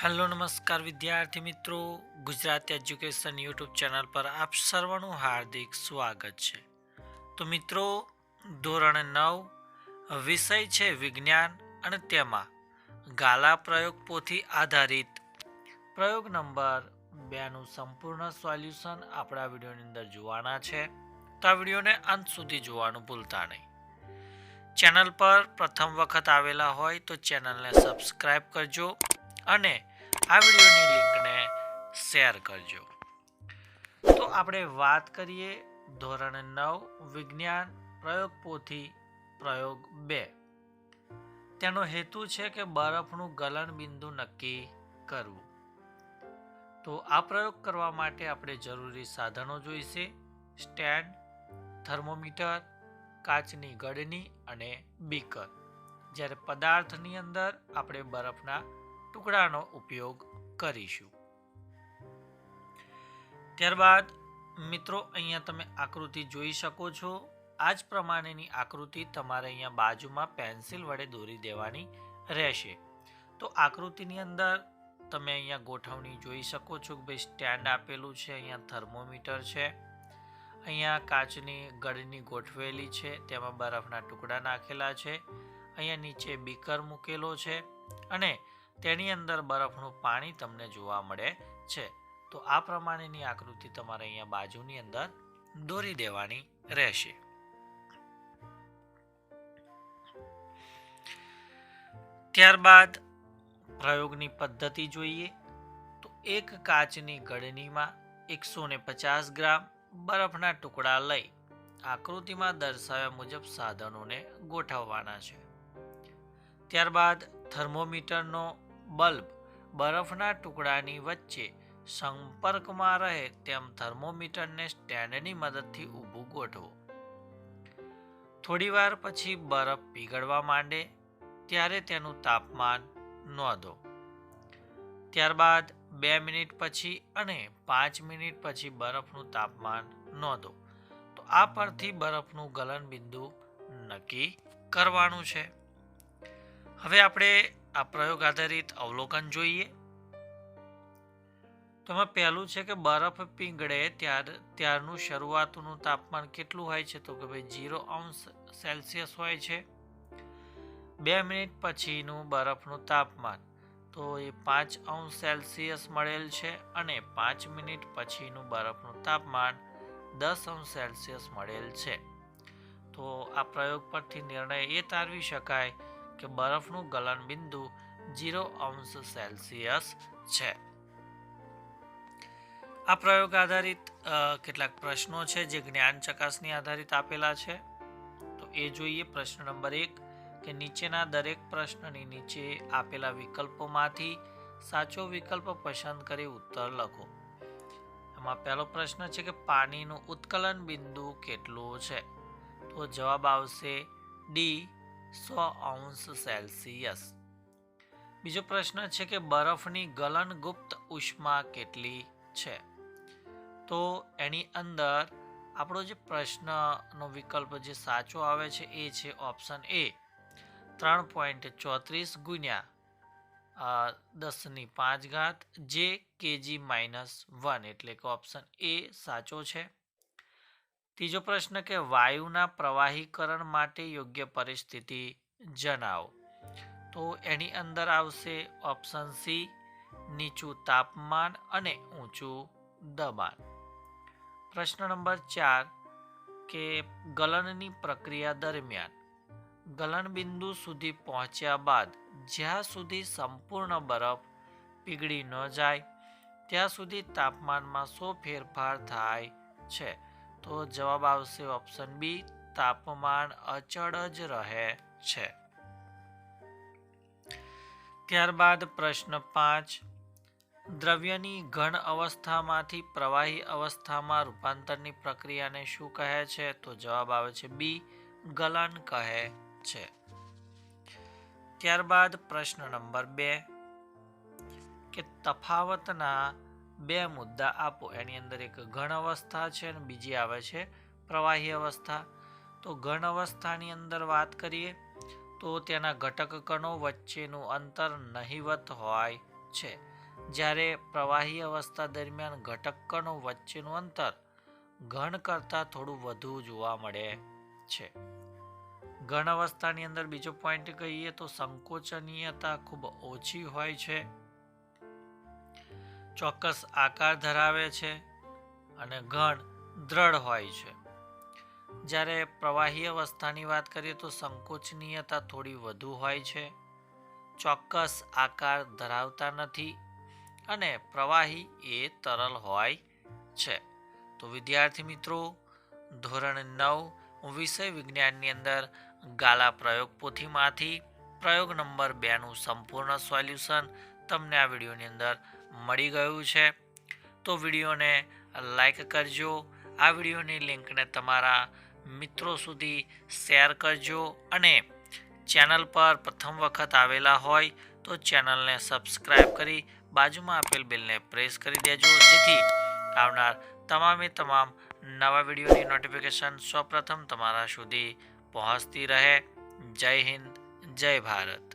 Hello નમસ્કાર વિદ્યાર્થી મિત્રો, ગુજરાત એજ્યુકેશન યુટ્યુબ ચેનલ પર આપ સર્વનું હાર્દિક સ્વાગત છે. તો મિત્રો, ધોરણ 9 વિષય છે વિજ્ઞાન અને તેમાં ગાલા પ્રયોગ પોથી આધારિત પ્રયોગ નંબર 2નું સંપૂર્ણ સોલ્યુશન આપણા વિડીયોની અંદર જોવાના છે. તો આ વિડીયોને અંત સુધી જોવાનું ભૂલતા નહીં. ચેનલ પર પ્રથમ વખત આવેલા હોય તો ચેનલને સબસ્ક્રાઇબ કરજો અને આ વિડીયોની લિંકને શેર કરજો. તો આપણે વાત કરીએ ધોરણ 9 વિજ્ઞાન પ્રયોગ પોથી પ્રયોગ 2. તેનો હેતુ છે કે બરફનું ગલન બિંદુ નક્કી કરવું. તો આ પ્રયોગ કરવા માટે આપણે જરૂરી સાધનો જોઈશે: સ્ટેન્ડ, થર્મોમીટર, કાચની ગળણી અને બીકર. જ્યારે પદાર્થની અંદર આપણે બરફના ટુકડાનો ઉપયોગ કરીશું. ત્યારબાદ મિત્રો, અહીંયા તમે આકૃતિ જોઈ શકો છો. આ જ પ્રમાણેની આકૃતિ તમારે અહીંયા બાજુમાં પેન્સિલ વડે દોરી દેવાની રહેશે. તો આકૃતિની અંદર તમે અહીંયા ગોઠવણી જોઈ શકો છો કે ભાઈ સ્ટેન્ડ આપેલું છે, અહીંયા થર્મોમીટર છે, અહીંયા કાચની ગળણી ગોઠવેલી છે, તેમાં બરફના ટુકડા નાખેલા છે, અહીંયા નીચે બીકર મૂકેલો છે અને તેની અંદર બરફનું પાણી તમને જોવા મળે છે. તો આ પ્રમાણેની આકૃતિ તમારે અહીંયા બાજુની અંદર દોરી દેવાની રહેશે. ત્યારબાદ પ્રયોગની પદ્ધતિ જોઈએ. તો એક કાચની ગળણીમાં 150 ગ્રામ બરફના ટુકડા લઈ આકૃતિમાં દર્શાવ્યા મુજબ સાધનોને ગોઠવવાના છે. ત્યારબાદ થર્મોમીટરનો બલ્બ બરફના ટુકડાની વચ્ચે સંપર્કમાં રહે તેમ થર્મોમીટરને સ્ટેન્ડની મદદથી ઊભું ગોઠવો. થોડીવાર પછી બરફ પીગળવા માંડે ત્યારે તેનું તાપમાન નોંધો. ત્યારબાદ 2 મિનિટ પછી અને 5 મિનિટ પછી બરફનું તાપમાન નોંધો. તો આ પરથી બરફનું ગલન બિંદુ નક્કી કરવાનું છે. હવે આપણે આ પ્રયોગ આધારિત અવલોકન જોઈએ. તો એમાં પહેલું છે કે બરફ પીંગળે ત્યારનું શરૂઆતનું તાપમાન કેટલું હોય છે? તો કે ભાઈ 0°C હોય છે. 2 મિનિટ પછીનું બરફનું તાપમાન તો એ 5°C મળેલ છે અને 5 મિનિટ પછીનું બરફનું તાપમાન 10°C મળેલ છે. તો આ પ્રયોગ પરથી નિર્ણય એ તારવી શકાય કે બરફનું ગલન બિંદુ 0°C છે. આ પ્રયોગ આધારિત કેટલાક પ્રશ્નો છે જે જ્ઞાન ચકાસણી આધારિત આપેલા છે. તો એ જોઈએ. પ્રશ્ન નંબર 1 કે નીચેના દરેક પ્રશ્નની નીચે આપેલા વિકલ્પોમાંથી સાચો વિકલ્પ પસંદ કરી ઉત્તર લખો. એમાં પહેલો પ્રશ્ન છે કે પાણીનું ઉત્કલન બિંદુ કેટલું છે? તો જવાબ આવશે ડી, 100°C. બીજો પ્રશ્ન છે કે બરફની ગલન ગુપ્ત ઉષ્મા કેટલી છે? તો એની અંદર આપણો જે પ્રશ્નનો વિકલ્પ જે સાચો આવે છે એ છે ઓપ્શન એ, 3.34 ગુણ્યા 10⁵ જે kg-1, એટલે કે ઓપ્શન એ સાચો છે. ત્રીજો પ્રશ્ન કે વાયુના પ્રવાહીકરણ માટે યોગ્ય પરિસ્થિતિ જણાવો. તો એની અંદર આવશે ઓપ્શન સી, નીચું તાપમાન અને ઊંચું દબાણ. પ્રશ્ન નંબર 4 કે ગલનની પ્રક્રિયા દરમિયાન ગલન બિંદુ સુધી પહોંચ્યા બાદ જ્યાં સુધી સંપૂર્ણ બરફ પીગળી ન જાય ત્યાં સુધી તાપમાનમાં શો ફેરફાર થાય છે? તો જવાબ આવશે ઓપ્શન બી, તાપમાન અચળ જ રહે છે. ત્યારબાદ પ્રશ્ન 5 દ્રવ્યની ઘન અવસ્થામાંથી પ્રવાહી અવસ્થામાં રૂપાંતરની પ્રક્રિયાને શું કહે છે? તો જવાબ આવે છે બી, ગલન કહે છે. ત્યારબાદ પ્રશ્ન નંબર 2 કે તફાવતના 2 મુદ્દા આપો. એની અંદર એક ઘન અવસ્થા છે અને બીજી આવે છે પ્રવાહી અવસ્થા. તો ઘન અવસ્થાની અંદર વાત કરીએ તો તેના ઘટક કણો વચ્ચેનું અંતર નહિવત હોય છે. જ્યારે પ્રવાહી અવસ્થા દરમિયાન ઘટક કણો વચ્ચેનું અંતર ઘન કરતાં થોડું વધુ જોવા મળે છે. ઘન અવસ્થાની અંદર બીજો પોઈન્ટ કહીએ તો સંકોચનીયતા ખૂબ ઓછી હોય છે, ચોક્કસ આકાર ધરાવે છે અને ઘન દ્રઢ હોય છે. જ્યારે પ્રવાહી અવસ્થાની વાત કરીએ તો સંકોચનીયતા થોડી વધુ હોય છે, ચોક્કસ આકાર ધરાવતા નથી અને પ્રવાહી એ તરલ હોય છે. તો વિદ્યાર્થી મિત્રો, ધોરણ 9 વિષય વિજ્ઞાનની અંદર ગાલા પ્રયોગ પોથીમાંથી પ્રયોગ નંબર 2નું સંપૂર્ણ સોલ્યુશન તમને આ વિડીયોની અંદર મળી ગયું છે. તો વિડીયોને લાઈક કરજો, આ વિડીયોની લિંકને તમારા મિત્રો સુધી શેર કરજો અને ચેનલ પર પ્રથમ વખત આવેલા હોય તો ચેનલને સબસ્ક્રાઈબ કરી બાજુમાં આપેલ બેલને પ્રેસ કરી દેજો, જેથી આવનાર તમામ નવા વિડીયોની નોટિફિકેશન સૌપ્રથમ તમારા સુધી પહોંચતી રહે. જય હિન્દ, જય ભારત.